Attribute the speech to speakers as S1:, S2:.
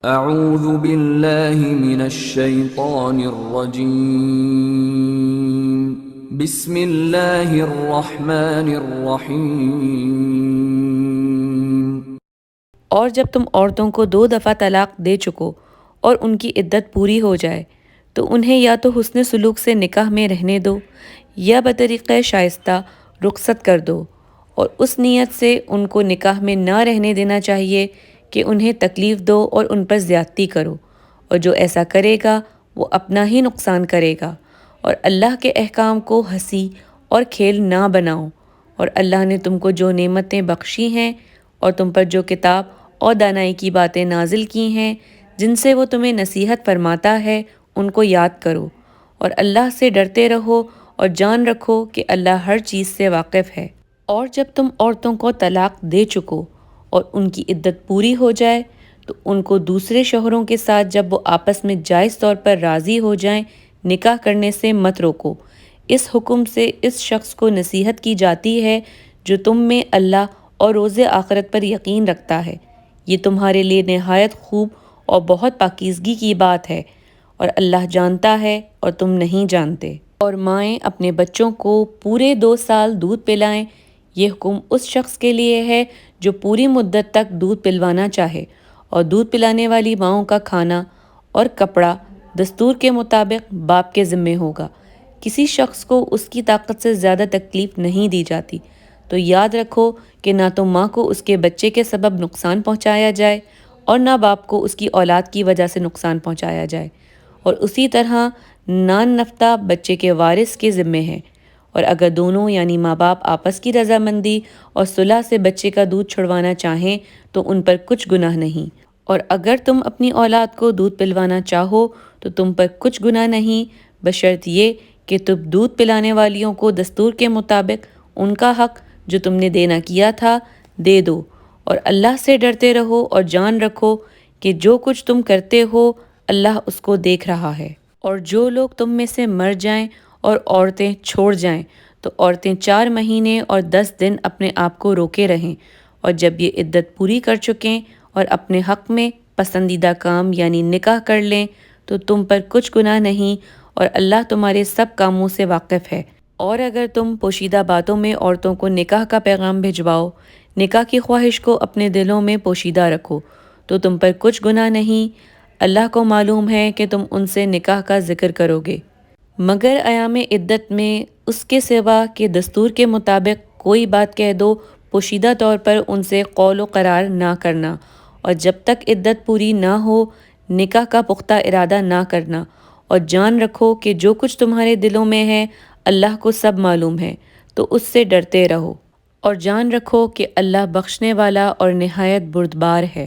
S1: اعوذ باللہ من الشیطان الرجیم بسم اللہ الرحمن الرحیم۔
S2: اور جب تم عورتوں کو 2 دفعہ طلاق دے چکو اور ان کی عدت پوری ہو جائے تو انہیں یا تو حسن سلوک سے نکاح میں رہنے دو یا بطریقہ شائستہ رخصت کر دو، اور اس نیت سے ان کو نکاح میں نہ رہنے دینا چاہیے کہ انہیں تکلیف دو اور ان پر زیادتی کرو، اور جو ایسا کرے گا وہ اپنا ہی نقصان کرے گا۔ اور اللہ کے احکام کو ہنسی اور کھیل نہ بناؤ، اور اللہ نے تم کو جو نعمتیں بخشی ہیں اور تم پر جو کتاب اور دانائی کی باتیں نازل کی ہیں جن سے وہ تمہیں نصیحت فرماتا ہے ان کو یاد کرو، اور اللہ سے ڈرتے رہو اور جان رکھو کہ اللہ ہر چیز سے واقف ہے۔ اور جب تم عورتوں کو طلاق دے چکو اور ان کی عدت پوری ہو جائے تو ان کو دوسرے شوہروں کے ساتھ جب وہ آپس میں جائز طور پر راضی ہو جائیں نکاح کرنے سے مت روکو۔ اس حکم سے اس شخص کو نصیحت کی جاتی ہے جو تم میں اللہ اور روز آخرت پر یقین رکھتا ہے، یہ تمہارے لیے نہایت خوب اور بہت پاکیزگی کی بات ہے، اور اللہ جانتا ہے اور تم نہیں جانتے۔ اور مائیں اپنے بچوں کو پورے 2 سال دودھ پلائیں، یہ حکم اس شخص کے لیے ہے جو پوری مدت تک دودھ پلوانا چاہے، اور دودھ پلانے والی ماؤں کا کھانا اور کپڑا دستور کے مطابق باپ کے ذمے ہوگا۔ کسی شخص کو اس کی طاقت سے زیادہ تکلیف نہیں دی جاتی، تو یاد رکھو کہ نہ تو ماں کو اس کے بچے کے سبب نقصان پہنچایا جائے اور نہ باپ کو اس کی اولاد کی وجہ سے نقصان پہنچایا جائے، اور اسی طرح نان نفتہ بچے کے وارث کے ذمے ہے۔ اور اگر دونوں یعنی ماں باپ آپس کی رضامندی اور صلح سے بچے کا دودھ چھڑوانا چاہیں تو ان پر کچھ گناہ نہیں، اور اگر تم اپنی اولاد کو دودھ پلوانا چاہو تو تم پر کچھ گناہ نہیں، بشرط یہ کہ تم دودھ پلانے والیوں کو دستور کے مطابق ان کا حق جو تم نے دینا کیا تھا دے دو، اور اللہ سے ڈرتے رہو اور جان رکھو کہ جو کچھ تم کرتے ہو اللہ اس کو دیکھ رہا ہے۔ اور جو لوگ تم میں سے مر جائیں اور عورتیں چھوڑ جائیں تو عورتیں 4 مہینے اور 10 دن اپنے آپ کو روکے رہیں، اور جب یہ عدت پوری کر چکیں اور اپنے حق میں پسندیدہ کام یعنی نکاح کر لیں تو تم پر کچھ گناہ نہیں، اور اللہ تمہارے سب کاموں سے واقف ہے۔ اور اگر تم پوشیدہ باتوں میں عورتوں کو نکاح کا پیغام بھجواؤ، نکاح کی خواہش کو اپنے دلوں میں پوشیدہ رکھو، تو تم پر کچھ گناہ نہیں، اللہ کو معلوم ہے کہ تم ان سے نکاح کا ذکر کرو گے، مگر ایام عدت میں اس کے سوا کہ دستور کے مطابق کوئی بات کہہ دو، پوشیدہ طور پر ان سے قول و قرار نہ کرنا، اور جب تک عدت پوری نہ ہو نکاح کا پختہ ارادہ نہ کرنا، اور جان رکھو کہ جو کچھ تمہارے دلوں میں ہے اللہ کو سب معلوم ہے، تو اس سے ڈرتے رہو، اور جان رکھو کہ اللہ بخشنے والا اور نہایت بردبار ہے۔